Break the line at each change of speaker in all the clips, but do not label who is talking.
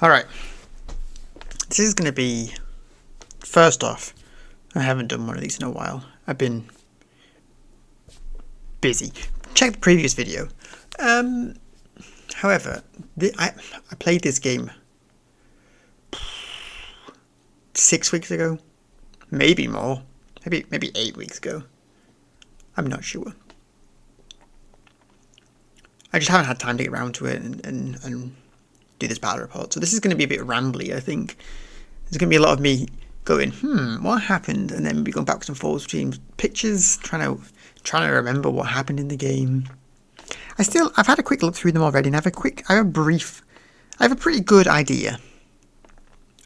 Alright. This is going to be... First off, I haven't done one of these in a while. I've been busy. Check the previous video. However, I played this game 6 weeks ago. Maybe more. Maybe 8 weeks ago. I'm not sure. I just haven't had time to get around to it and do this battle report. So this is going to be a bit rambly, I think. There's going to be a lot of me going, what happened? And then we going backwards and forwards between pictures, trying to remember what happened in the game. I've had a quick look through them already, and I have a pretty good idea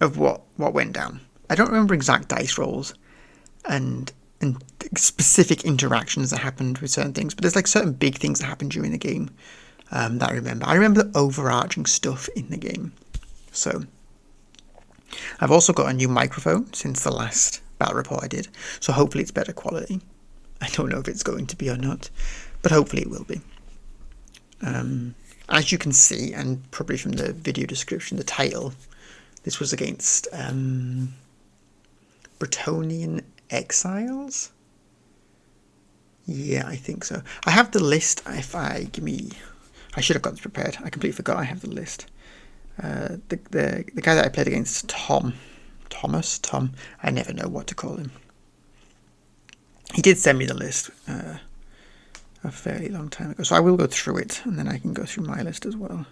of what went down. I don't remember exact dice rolls and specific interactions that happened with certain things, but there's like certain big things that happened during the game that I remember. I remember the overarching stuff in the game. So I've also got a new microphone since the last battle report I did, so hopefully it's better quality. I don't know if it's going to be or not, but hopefully it will be. As you can see, and probably from the video description, the title, this was against Bretonnian Exiles? Yeah, I think so. I have the list. I should have got this prepared. I completely forgot I have the list. The guy that I played against, Tom. I never know what to call him. He did send me the list a fairly long time ago, so I will go through it, and then I can go through my list as well.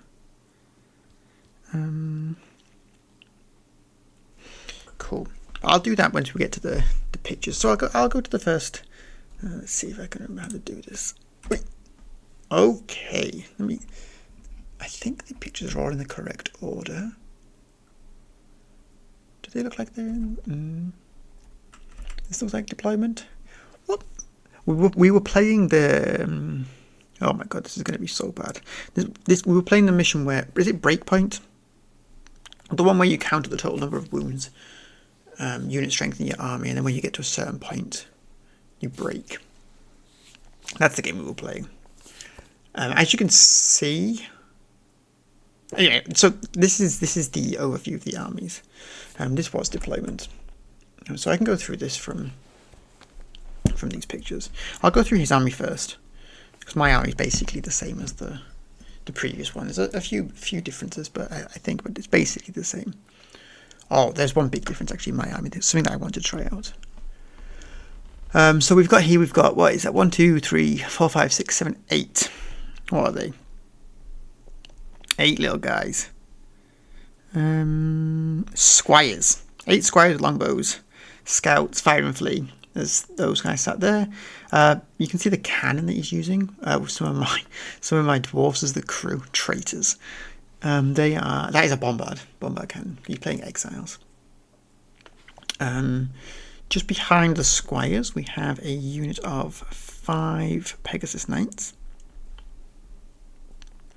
Cool. I'll do that once we get to the pictures. So I'll go to the first. Let's see if I can remember how to do this. Wait. Okay. I think the pictures are all in the correct order. Do they look like they're in? This looks like deployment. What? We were playing the. Oh my god, this is going to be so bad. We were playing the mission where is it Breakpoint? The one where you counter the total number of wounds, unit strength in your army, and then when you get to a certain point, you break. That's the game we were playing. As you can see. Anyway, so this is the overview of the armies. This was deployment. So I can go through this from these pictures. I'll go through his army first, because my army is basically the same as the previous one. There's a few differences, but I think it's basically the same. Oh, there's one big difference actually in my army. There's something that I want to try out. So we've got what is that? 1, 2, 3, 4, 5, 6, 7, 8. What are they? 8 little guys. Squires. 8 squires with longbows. Scouts, fire and flee. There's those guys sat there. You can see the cannon that he's using. With some of my dwarfs as the crew. Traitors. That is a bombard cannon. He's playing exiles. Just behind the squires, we have a unit of 5 Pegasus Knights.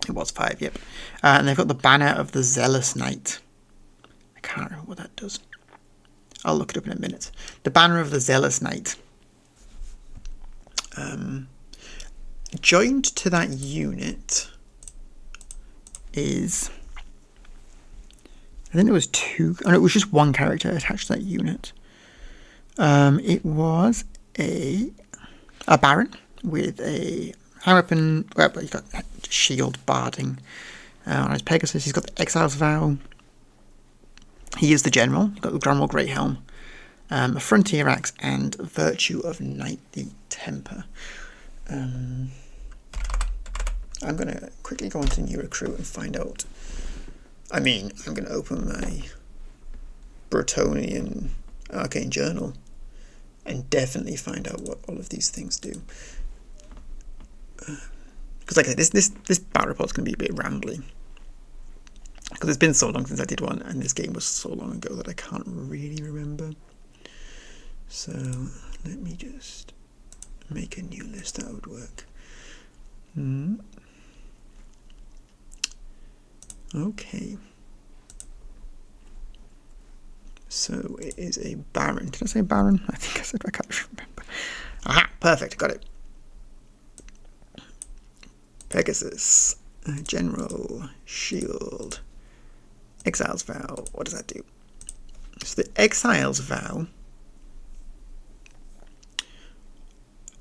It was 5, yep. And they've got the banner of the Zealous Knight. I can't remember what that does. I'll look it up in a minute. The banner of the Zealous Knight. Joined to that unit is... I think there was 2... Oh, no, it was just 1 character attached to that unit. It was a Baron with a hand weapon. Well, he's got shield barding on his Pegasus. He's got the Exile's Vow. He is the general. He's got the Gromwell Great Helm, a Frontier Axe, and Virtue of Knightly Temper. I'm going to quickly go onto New Recruit and find out. I'm going to open my Bretonnian Arcane Journal and definitely find out what all of these things do. Because like I said, this battle report's going to be a bit rambly. Because it's been so long since I did one, and this game was so long ago that I can't really remember. So let me just make a new list. That would work. Okay. So it is a Baron. Did I say Baron? I think I said, I can't remember. Aha, perfect, got it. Pegasus, General, Shield, Exiles vow. What does that do? So the Exiles vow.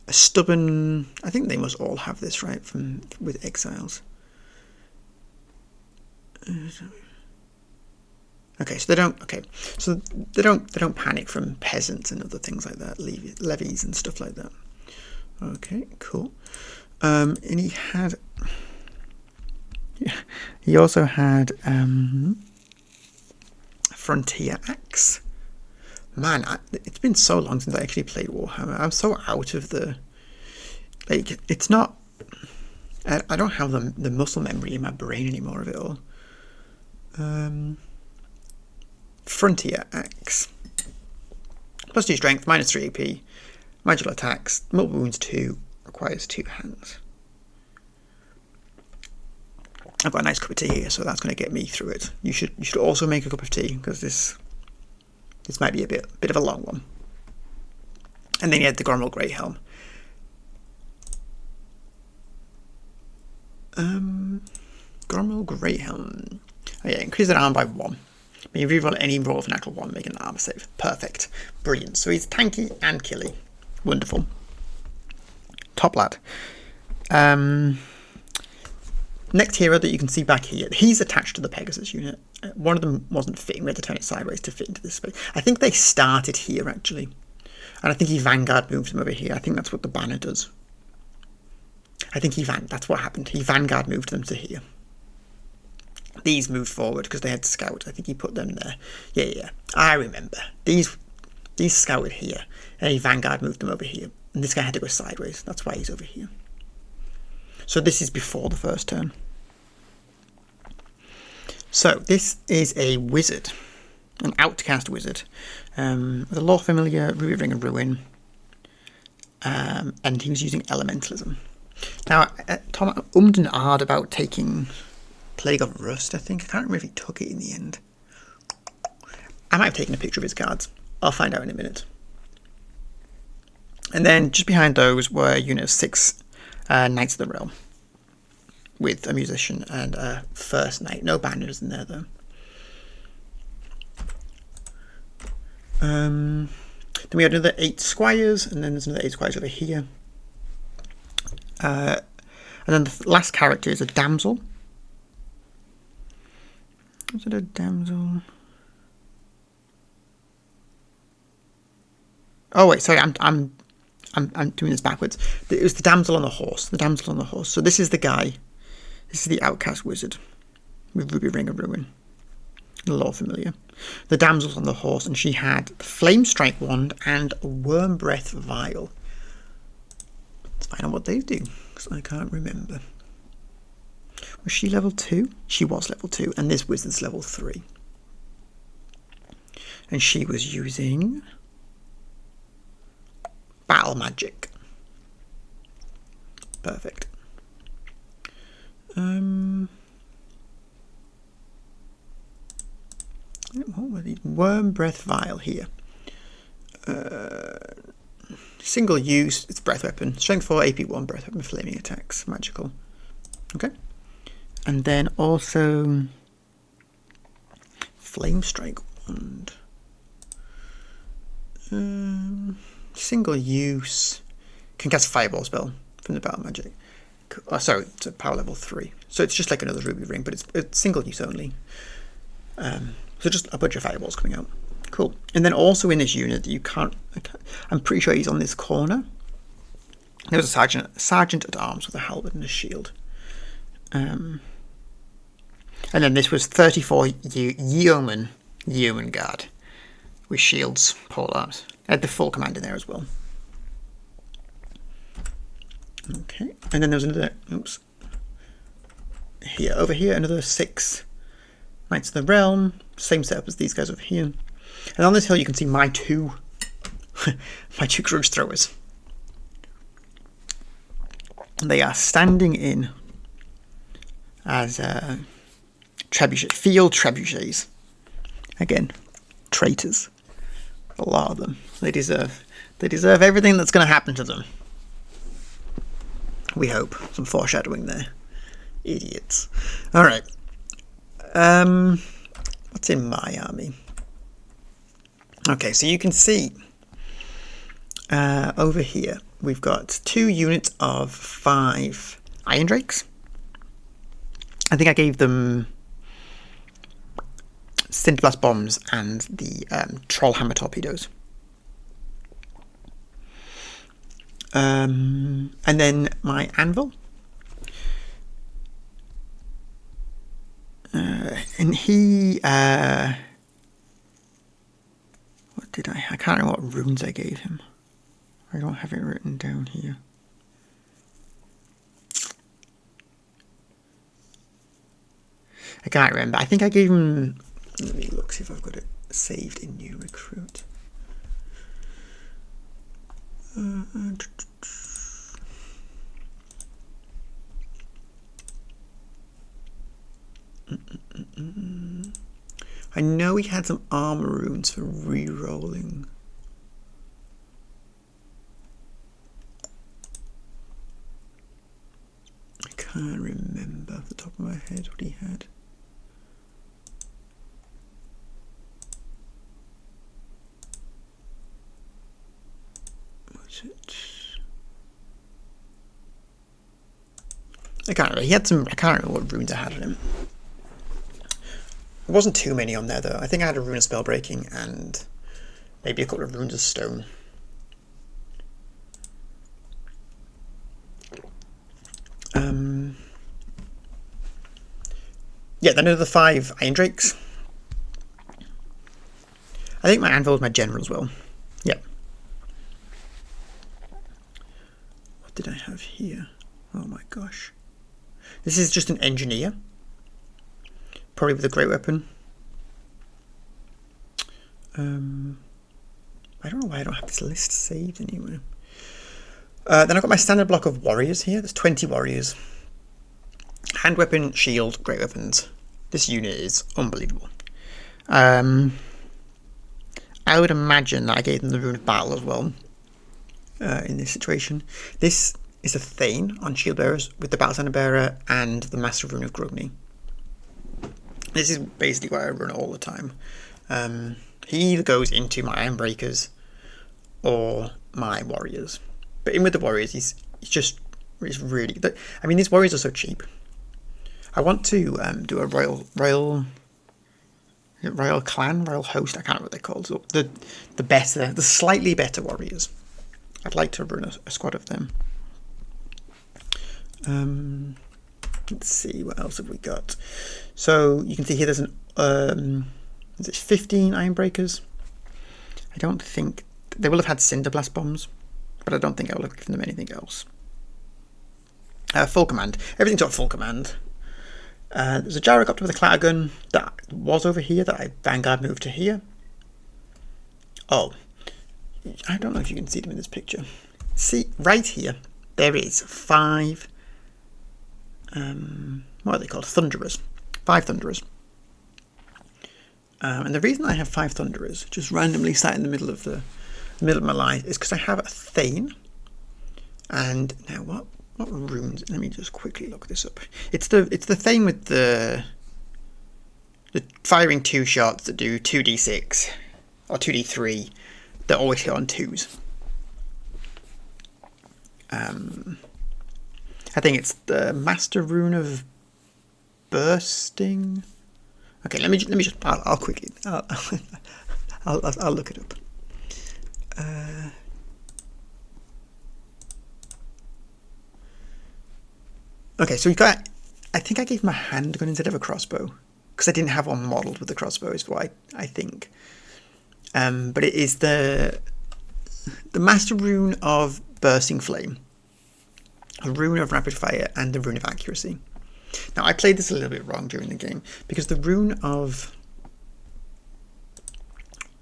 A stubborn. I think they must all have this, right? With exiles. Okay, so they don't. Okay, so they don't panic from peasants and other things like that, levies and stuff like that. Okay, cool. And he had. Yeah, he also had Frontier Axe. Man, it's been so long since I actually played Warhammer. I'm so out of the. Like, it's not. I don't have the muscle memory in my brain anymore of it all. Frontier Axe. +2 strength, -3 AP, magical attacks, multiple wounds 2, requires 2 hands. I've got a nice cup of tea here, so that's going to get me through it. You should also make a cup of tea, because this might be a bit of a long one. And then you had the Gromwell Grey Helm. Gromwell Grey Helm. Oh yeah, increase that arm by 1. When you reroll any roll of a natural 1, make an armor save. Perfect. Brilliant. So he's tanky and killy. Wonderful. Top lad. Next hero that you can see back here, he's attached to the Pegasus unit. One of them wasn't fitting. We had to turn it sideways to fit into this space. I think they started here, actually. And I think he Vanguard moved them over here. I think that's what the banner does. I think that's what happened. He Vanguard moved them to here. These moved forward because they had scout. I think he put them there. Yeah. I remember. These scouted here. And he Vanguard moved them over here. And this guy had to go sideways. That's why he's over here. So this is before the first turn. So this is a wizard. An outcast wizard. With a lore familiar, Ruby Ring and Ruin. And he was using elementalism. Now, Tom ummed and ahed about taking Plague of Rust, I think. I can't remember if he took it in the end. I might have taken a picture of his cards. I'll find out in a minute. And then just behind those were a unit of 6 Knights of the Realm. With a musician and a first knight. No banners in there, though. Then we had another 8 squires, and then there's another 8 squires over here. And then the last character is a damsel. Is it a damsel? Oh wait, sorry, I'm doing this backwards. It was the damsel on the horse. The damsel on the horse. So this is the guy. This is the outcast wizard with Ruby Ring of Ruin. Lore familiar. The damsel's on the horse, and she had the Flame Strike Wand and a Worm Breath Vial. Let's find out what they do, because I can't remember. Was she level 2? She was level 2, and this wizard's level 3. And she was using battle magic. Perfect. What were these? Worm Breath Vial here. Single use, it's breath weapon. Strength 4, AP 1, breath weapon, flaming attacks, magical. Okay. And then also Flame Strike Wand. Single use. Can cast Fireball spell from the battle magic. Oh, sorry, it's a power level 3. So it's just like another Ruby Ring, but it's single use only. So just a bunch of fireballs coming out. Cool. And then also in this unit, I'm pretty sure he's on this corner. There was a sergeant at arms with a halberd and a shield. And then this was 34 yeoman guard with shields, pole arms. I had the full command in there as well. Okay, and then there was another, over here, another 6 Knights of the Realm, same setup as these guys over here. And on this hill you can see my two grudge throwers. They are standing in as field trebuchets. Again, traitors. A lot of them. They deserve everything that's going to happen to them. We hope. Some foreshadowing there. Idiots. Alright. What's in my army? Okay, so you can see over here we've got 2 units of 5 iron drakes. I think I gave them cinderblast bombs and the troll hammer torpedoes. And then my anvil. And he... what did I can't remember what runes I gave him. I don't have it written down here. I can't remember. I think I gave him... Let me look, see if I've got it saved in new recruit. I know he had some armor runes for re-rolling. I can't remember off the top of my head what he had. What's it? I can't remember. He had some. I can't remember what runes I had on him. There wasn't too many on there though. I think I had a rune of spell breaking and maybe a couple of runes of stone. Yeah, then another 5 iron drakes. I think my anvil was my general as well. Yeah. What did I have here? Oh my gosh. This is just an engineer. Probably with a great weapon. I don't know why I don't have this list saved anywhere. Then I've got my standard block of warriors here. There's 20 warriors. Hand weapon, shield, great weapons. This unit is unbelievable. I would imagine that I gave them the rune of battle as well in this situation. This is a Thane on shield bearers with the battle center bearer and the master rune of Grogny. This is basically what I run all the time. He either goes into my iron breakers or my warriors. But in with the warriors, he's really... I mean, these warriors are so cheap. I want to do a royal clan, royal host, I can't remember what they're called. So the slightly better warriors. I'd like to run a squad of them. Let's see, what else have we got? So you can see here there's an 15 iron breakers. I don't think they will have had cinderblast bombs, but I don't think I will have given them anything else. Full command. Everything's got full command. There's a gyrocopter with a clatter gun that was over here that I Vanguard moved to here. Oh, I don't know if you can see them in this picture. See, right here, there is 5, what are they called? Thunderers. 5 Thunderers. And the reason I have 5 Thunderers just randomly sat in the middle of my line is because I have a Thane. And now what runes? Let me just quickly look this up. It's the Thane with the firing 2 shots that do 2d6 or 2d3 that always hit on 2s. I think it's the master rune of bursting. Okay, let me just. I'll quickly. I'll look it up. Okay, so we got. I think I gave him a handgun instead of a crossbow because I didn't have one modelled with the crossbow. Is what I think. But it is the master rune of bursting flame, a rune of rapid fire, and the rune of accuracy. Now I played this a little bit wrong during the game because the rune of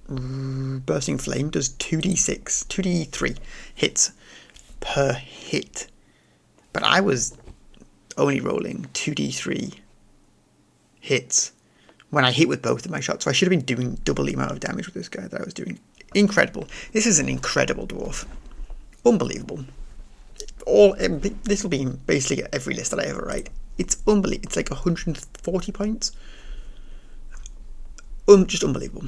bursting flame does 2d3 hits per hit, but I was only rolling 2d3 hits when I hit with both of my shots, so I should have been doing double the amount of damage with this guy that I was doing. Incredible. This is an incredible dwarf. Unbelievable. This will be in basically every list that I ever write. It's unbelievable. It's like 140 points. just unbelievable.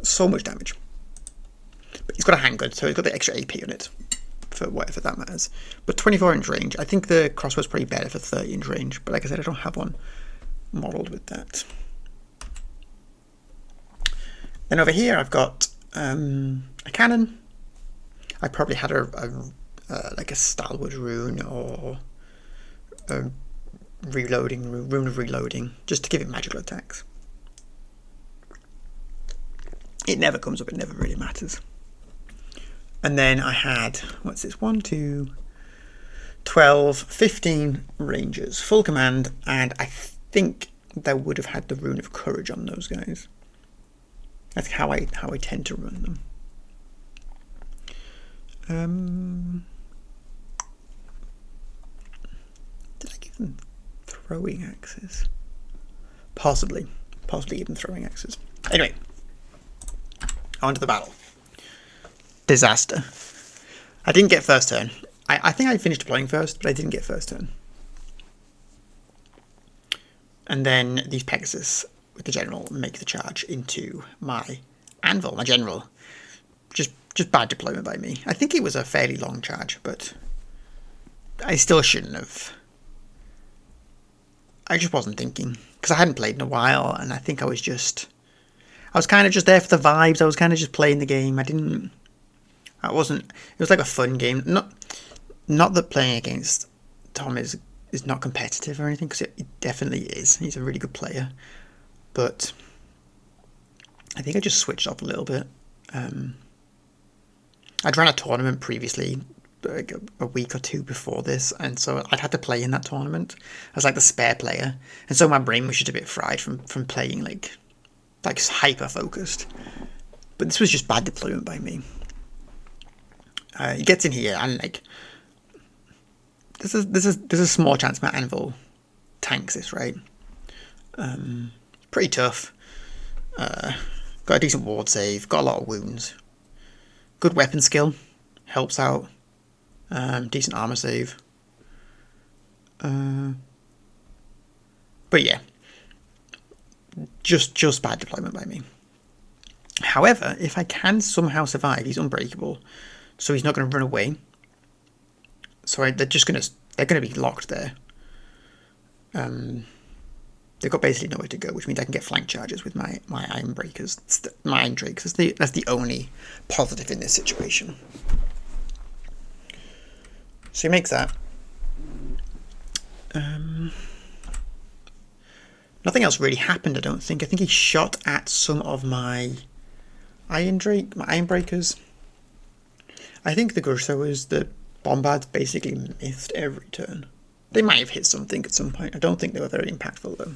So much damage. But he's got a handgun, so he's got the extra AP on it, for whatever that matters. But 24-inch range. I think the crossbow's probably better for 30-inch range, but like I said, I don't have one modelled with that. Then over here I've got a cannon. I probably had like a Stalwart rune or a rune of reloading, just to give it magical attacks. It never comes up, it never really matters. And then I had, what's this, 1, 2, 12, 15 rangers, full command, and I think they would have had the rune of courage on those guys. That's how I tend to run them. Did I give them throwing axes? Possibly give them throwing axes. Anyway, on to the battle. Disaster. I didn't get first turn. I think I finished deploying first, but I didn't get first turn. And then these Pegasus with the general make the charge into my anvil, my general. Just bad deployment by me. I think it was a fairly long charge, but I still shouldn't have. I just wasn't thinking, because I hadn't played in a while, and I think I was kind of just there for the vibes. I was kind of just playing the game. It was like a fun game. Not that playing against Tom is not competitive or anything, because it definitely is. He's a really good player. But I think I just switched off a little bit. I'd run a tournament previously, like a week or two before this, and so I'd had to play in that tournament. I was like the spare player, and so my brain was just a bit fried from playing like hyper focused. But this was just bad deployment by me. He gets in here and like there's a small chance my anvil tanks this, right? Pretty tough. Got a decent ward save, got a lot of wounds. Good weapon skill, helps out. Decent armor save. But yeah, just bad deployment by me. However, if I can somehow survive, he's unbreakable, so he's not going to run away. So they're going to be locked there. They've got basically nowhere to go, which means I can get flank charges with my iron breakers. My iron drakes. That's the only positive in this situation. So he makes that. Nothing else really happened, I don't think. I think he shot at some of my iron breakers. I think the Gursowers, the Bombards, basically missed every turn. They might have hit something at some point. I don't think they were very impactful, though.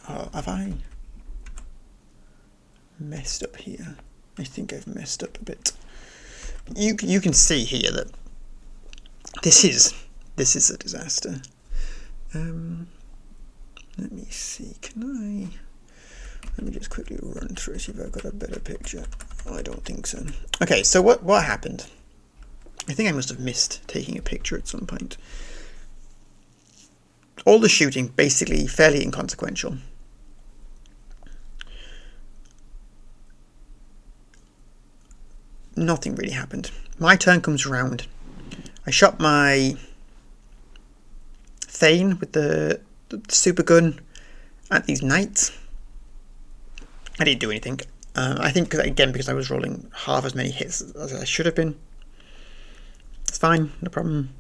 Oh, have I messed up here? I think I've messed up a bit. You can see here that this is a disaster. Let me see. Let me just quickly run through, see if I've got a better picture. Oh, I don't think so. Okay, so what happened? I think I must have missed taking a picture at some point. All the shooting, basically fairly inconsequential. Nothing really happened. My turn comes around. I shot my Thane with the super gun at these knights. I didn't do anything. I think because I was rolling half as many hits as I should have been. It's fine, no problem.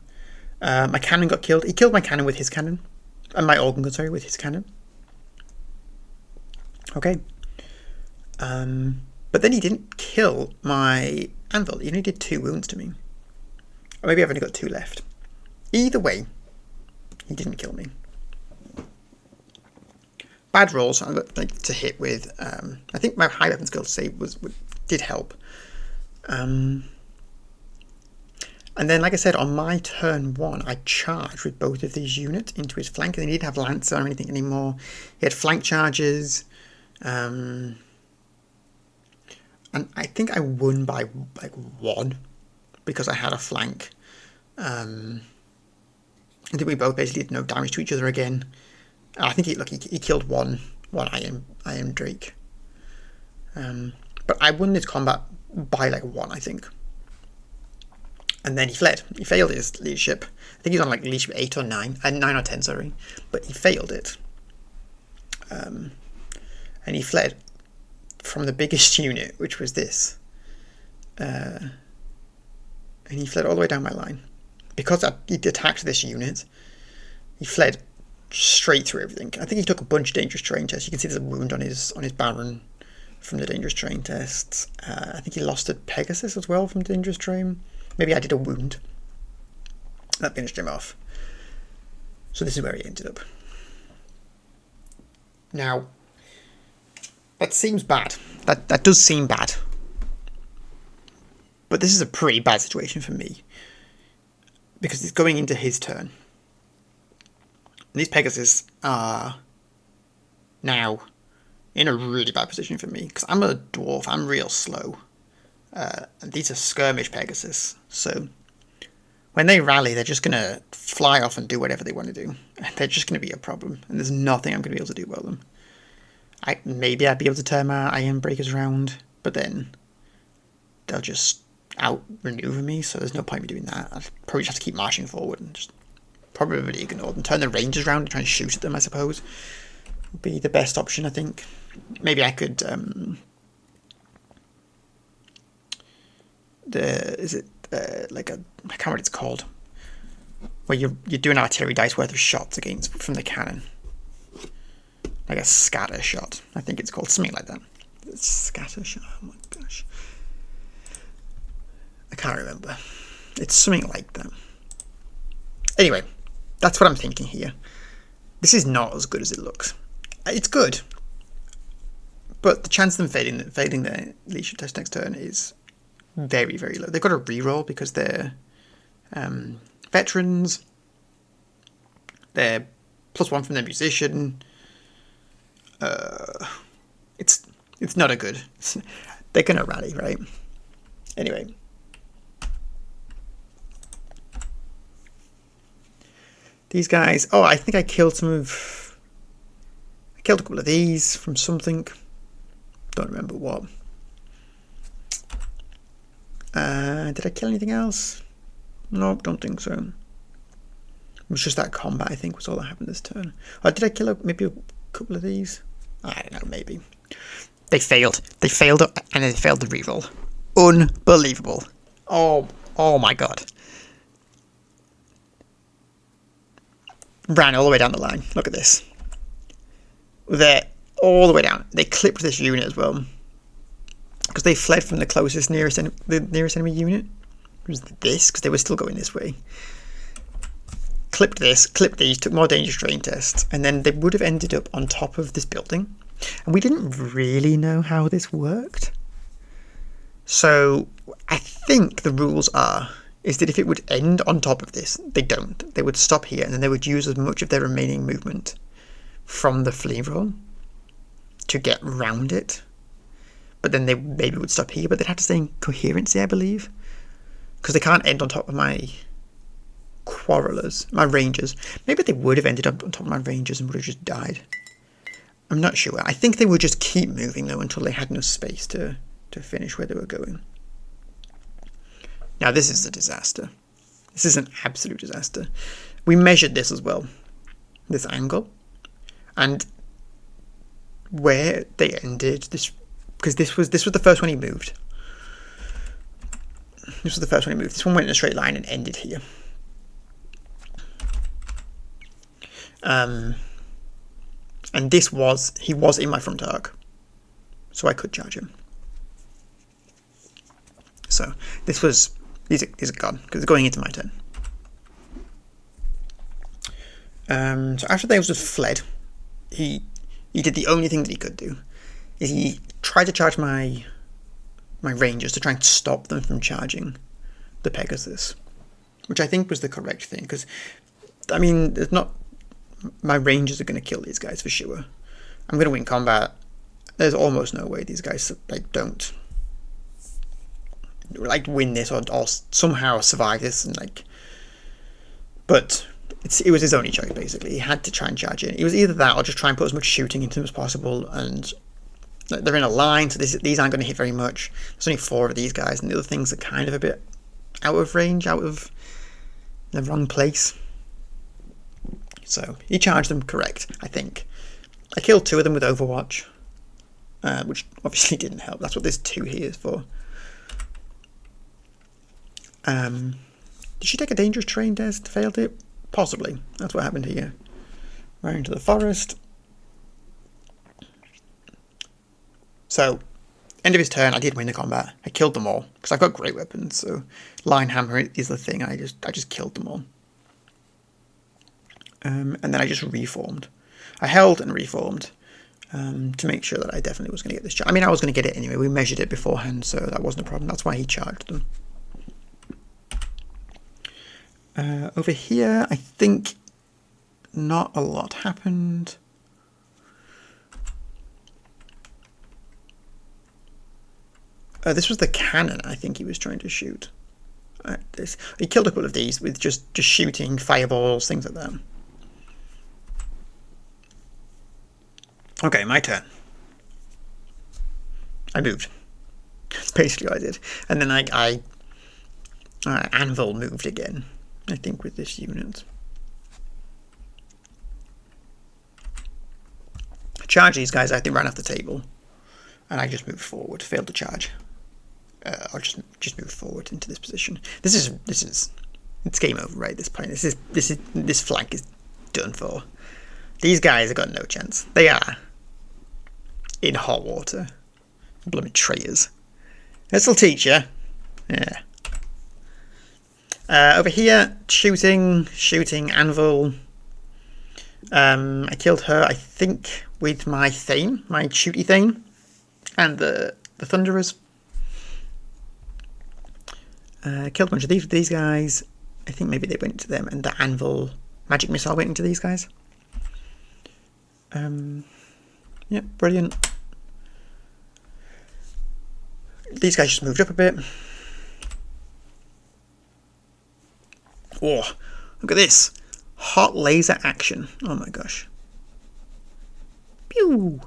My cannon got killed. He killed my cannon with his cannon. And my organ gun, sorry, with his cannon. Okay. But then he didn't kill my anvil. He only did 2 wounds to me. Or maybe I've only got 2 left. Either way, he didn't kill me. Bad rolls like to hit with. I think my high weapon skill save did help. And then, like I said, on my turn 1, I charged with both of these units into his flank, and he didn't have Lancer or anything anymore. He had flank charges. And I think I won by like 1 because I had a flank. I think we both basically did no damage to each other again. I think he killed one iron drake. But I won this combat by like 1, I think. And then he fled. He failed his leadership. I think he's on like leadership 8 or 9. 9 or 10, sorry. But he failed it. And he fled from the biggest unit, which was this. And he fled all the way down my line. Because he'd attacked this unit, he fled straight through everything. I think he took a bunch of dangerous terrain tests. You can see there's a wound on his Baron from the dangerous terrain tests. I think he lost a Pegasus as well from dangerous terrain. Maybe I did a wound. That finished him off. So this is where he ended up. Now, that seems bad. That does seem bad. But this is a pretty bad situation for me. Because it's going into his turn. And these Pegasus are now in a really bad position for me. Because I'm a dwarf, I'm real slow. And these are skirmish Pegasus. So when they rally, they're just going to fly off and do whatever they want to do. And they're just going to be a problem. And there's nothing I'm going to be able to do about them. Maybe I'd be able to turn my iron breakers around. But then they'll just outmaneuver me. So there's no point in me doing that. I'd probably just have to keep marching forward and just probably ignore them. Turn the rangers around and try and shoot at them, I suppose. Would be the best option, I think. Maybe I could... like a, I can't remember what it's called, where you're doing artillery dice worth of shots against from the cannon, like a scatter shot. I think it's called something like that. Scatter shot. Oh my gosh, I can't remember. It's something like that. Anyway, that's what I'm thinking here. This is not as good as it looks. It's good, but the chance of them failing their leadership test next turn is very, very low. They've got a reroll because they're veterans. They're +1 from their musician. It's not a good. They're gonna rally, right? Anyway, these guys. Oh, I think I killed I killed a couple of these from something. Don't remember what. Did I kill anything else? Nope, don't think so. It was just that combat, I think, was all that happened this turn. Or did I kill maybe a couple of these? I don't know, maybe. They failed. They failed and they failed the reroll. Unbelievable. Oh my god. Ran all the way down the line. Look at this. They're all the way down. They clipped this unit as well. Because they fled from the nearest enemy unit. It was this, because they were still going this way. Clipped this, clipped these, took more dangerous terrain tests, and then they would have ended up on top of this building. And we didn't really know how this worked. So I think the rules is that if it would end on top of this, they don't. They would stop here, and then they would use as much of their remaining movement from the flee roll to get round it. But then they maybe would stop here, but they'd have to stay in coherency, I believe. Because they can't end on top of my quarrelers, my rangers. Maybe they would have ended up on top of my rangers and would have just died. I'm not sure. I think they would just keep moving, though, until they had enough space to finish where they were going. Now, this is a disaster. This is an absolute disaster. We measured this as well, this angle. And where they ended this... Because this was the first one he moved. This was the first one he moved. This one went in a straight line and ended here. And he was in my front arc. So I could charge him. So these are gone, because they're going into my turn. So after they just fled, he did the only thing that he could do. Is he tried to charge my rangers to try and stop them from charging the Pegasus, which I think was the correct thing, because I mean, there's not, my rangers are going to kill these guys for sure. I'm going to win combat. There's almost no way these guys don't win this or somehow survive this, and but it was his only choice, basically. He had to try and charge in. It was either that or just try and put as much shooting into them as possible, and they're in a line, so these aren't going to hit very much. There's only 4 of these guys, and the other things are kind of a bit out of range, out of the wrong place. So he charged them correct, I think. I killed 2 of them with Overwatch, which obviously didn't help. That's what this 2 here is for. Did she take a dangerous terrain test? Failed it? Possibly. That's what happened here. Right into the forest. So, end of his turn, I did win the combat. I killed them all, because I've got great weapons, so line hammer is the thing. I just killed them all. And then I just reformed. I held and reformed to make sure that I definitely was going to get this charge. I mean, I was going to get it anyway. We measured it beforehand, so that wasn't a problem. That's why he charged them. Over here, I think not a lot happened. This was the cannon I think he was trying to shoot at this. He killed a couple of these with just shooting fireballs, things like that. Okay, my turn. I moved. That's basically what I did. And then I anvil moved again, I think, with this unit. Charge these guys, I think, ran off the table. And I just moved forward, failed to charge. I'll just move forward into this position. This is it's game over right at this point. This flank is done for. These guys have got no chance. They are in hot water. Bloody traitors. This'll teach you. Yeah. Over here, shooting, anvil. I killed her, I think, with my Thane, my shooty Thane, and the Thunderers. Killed a bunch of these guys. I think maybe they went into them, and the anvil magic missile went into these guys. Yeah, brilliant. These guys just moved up a bit. Oh, look at this. Hot laser action. Oh my gosh. Pew!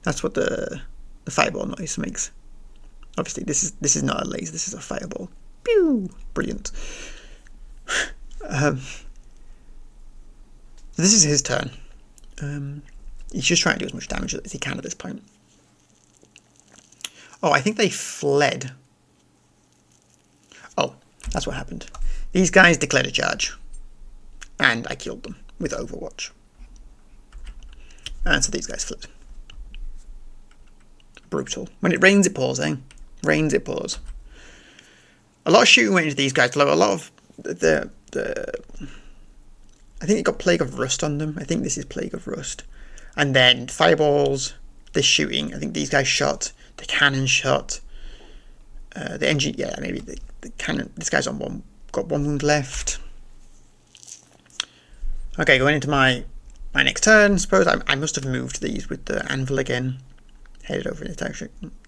That's what the fireball noise makes. Obviously, this is not a laser, this is a fireball. Pew! Brilliant. This is his turn. He's just trying to do as much damage as he can at this point. Oh, I think they fled. Oh, that's what happened. These guys declared a charge. And I killed them with Overwatch. And so these guys fled. Brutal. When it rains, it pours, eh? Rains, it pours. A lot of shooting went into these guys. A lot of the I think it got Plague of Rust on them. I think this is Plague of Rust. And then fireballs, this shooting. I think these guys shot. The cannon shot. The engine, yeah, maybe the cannon. This guy's on one. Got 1 wound left. Okay, going into my next turn. Suppose I must have moved these with the anvil again. Headed over in this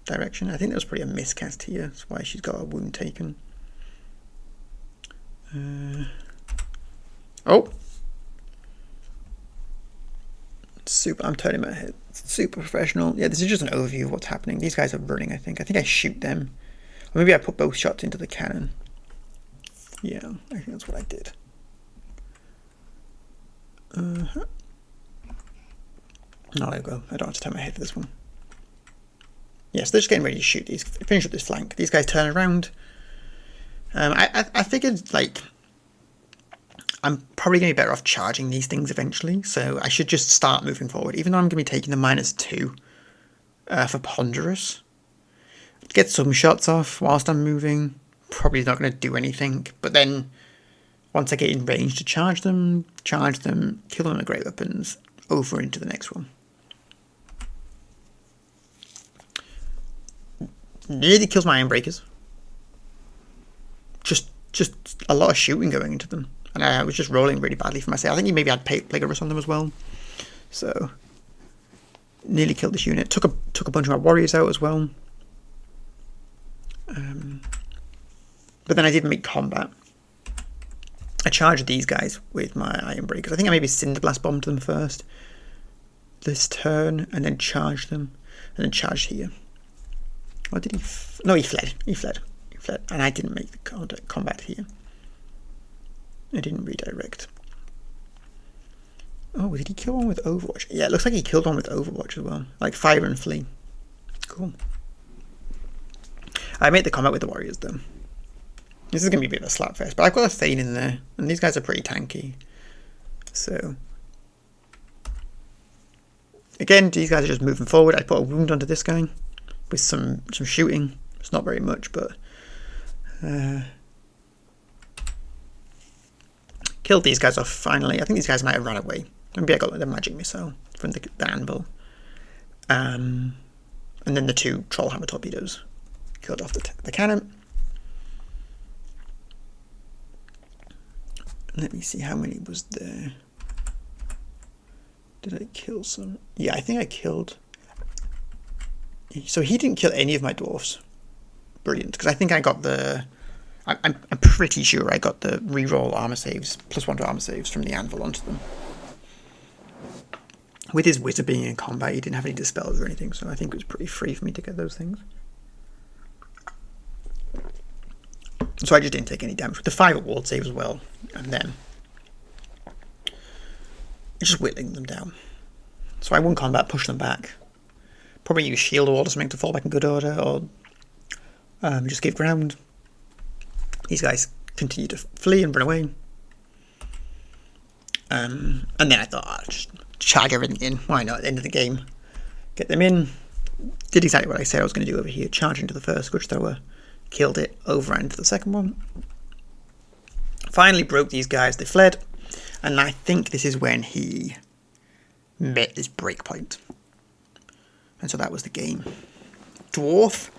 direction. I think that was probably a miscast here. That's why she's got a wound taken. Oh! I'm turning my head. Super professional. Yeah, this is just an overview of what's happening. These guys are running, I think. I think I shoot them. Or maybe I put both shots into the cannon. Yeah, I think that's what I did. No, there we go. I don't have to turn my head for this one. Yes, they're just getting ready to shoot these. Finish up this flank. These guys turn around. I figured, like, I'm probably going to be better off charging these things eventually, so I should just start moving forward, even though I'm going to be taking the -2 for Ponderous. Get some shots off whilst I'm moving. Probably not going to do anything, but then once I get in range to charge them, kill them with great weapons, over into the next one. Nearly kills my Ironbreakers. Just a lot of shooting going into them. And I was just rolling really badly for myself. I think he maybe had Plague of Rust on them as well. So, nearly killed this unit. Took a bunch of my warriors out as well. But then I did make combat. I charged these guys with my iron breakers. I think I maybe Cinder Blast bombed them first this turn, and then charged them, and then charged here. Or did he? No, he fled. He fled, and I didn't make the combat here. I didn't redirect. Oh, did he kill one with Overwatch? Yeah, it looks like he killed one with Overwatch as well, like fire and flee. Cool. I made the combat with the warriors though. This is going to be a bit of a slap fest, but I've got a Thane in there, and these guys are pretty tanky. So, again, these guys are just moving forward. I put a wound onto this guy with some shooting. It's not very much, but killed these guys off finally. I think these guys might have run away. Maybe I got the magic missile from the anvil. And then the 2 Trollhammer torpedoes killed off the cannon. Let me see how many was there. Did I kill some? Yeah, I think I killed. So he didn't kill any of my dwarfs. Brilliant, because I think I got the. I'm pretty sure I got the reroll armor saves, +1 to armor saves from the anvil onto them. With his wizard being in combat, he didn't have any dispels or anything, so I think it was pretty free for me to get those things. So I just didn't take any damage with the 5 ward save as well, and then just whittling them down. So I won combat, push them back. Probably use shield wall or something to fall back in good order, or just give ground. These guys continue to flee and run away. And then I thought, I'll just charge everything in. Why not? At the end of the game, get them in. Did exactly what I said I was going to do over here. Charge into the first Squidge Thrower. Killed it. Overran to the second one. Finally broke these guys. They fled. And I think this is when he met his breakpoint. And so that was the game. Dwarf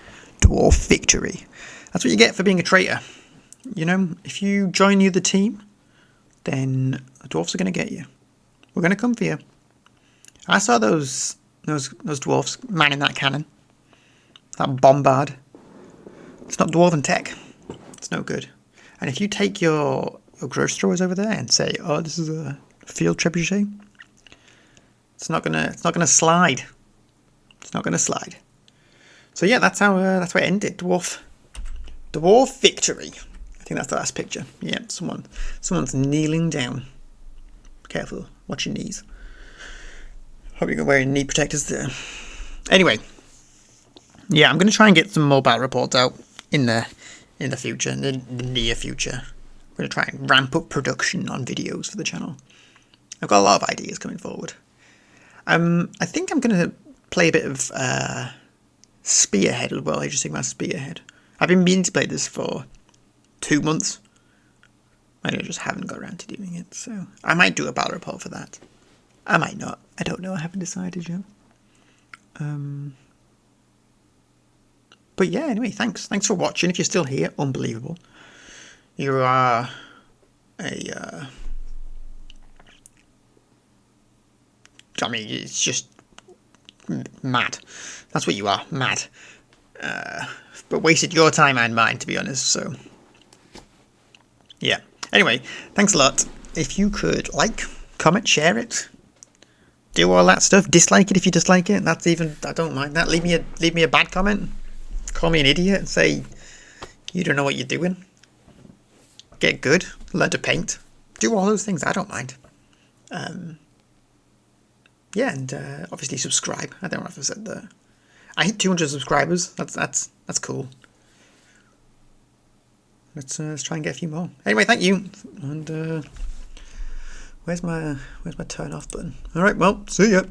victory. That's what you get for being a traitor. You know, if you join the other team, then the dwarfs are going to get you. We're going to come for you. I saw those dwarfs manning that cannon. That bombard. It's not dwarven tech. It's no good. And if you take your grudge throwers over there and say, "Oh, this is a field trebuchet," it's not gonna slide. It's not gonna slide. So yeah, that's how it ended. Dwarf victory. I think that's the last picture. Yeah, someone's kneeling down. Careful, watch your knees. Hope you're wearing knee protectors there. Anyway, yeah, I'm gonna try and get some more battle reports out in the future, in the near future. I'm gonna try and ramp up production on videos for the channel. I've got a lot of ideas coming forward. I think I'm gonna play a bit of Spearhead as well. Age of Sigmar Spearhead. I've been meaning to play this for 2 months. I just haven't got around to doing it, so I might do a battle report for that. I might not. I don't know. I haven't decided yet. But yeah, anyway, thanks for watching. If you're still here, unbelievable. You are a. I mean, it's just mad. That's what you are, mad. But wasted your time and mine, to be honest. So yeah. Anyway, thanks a lot. If you could like, comment, share it, do all that stuff. Dislike it if you dislike it. That's even, I don't mind that. Leave me a bad comment. Call me an idiot and say you don't know what you're doing. Get good. Learn to paint. Do all those things. I don't mind. Yeah, and obviously subscribe. I don't know if I said that. I hit 200 subscribers. That's cool. Let's try and get a few more. Anyway, thank you. And where's my turn off button? All right. Well, see ya.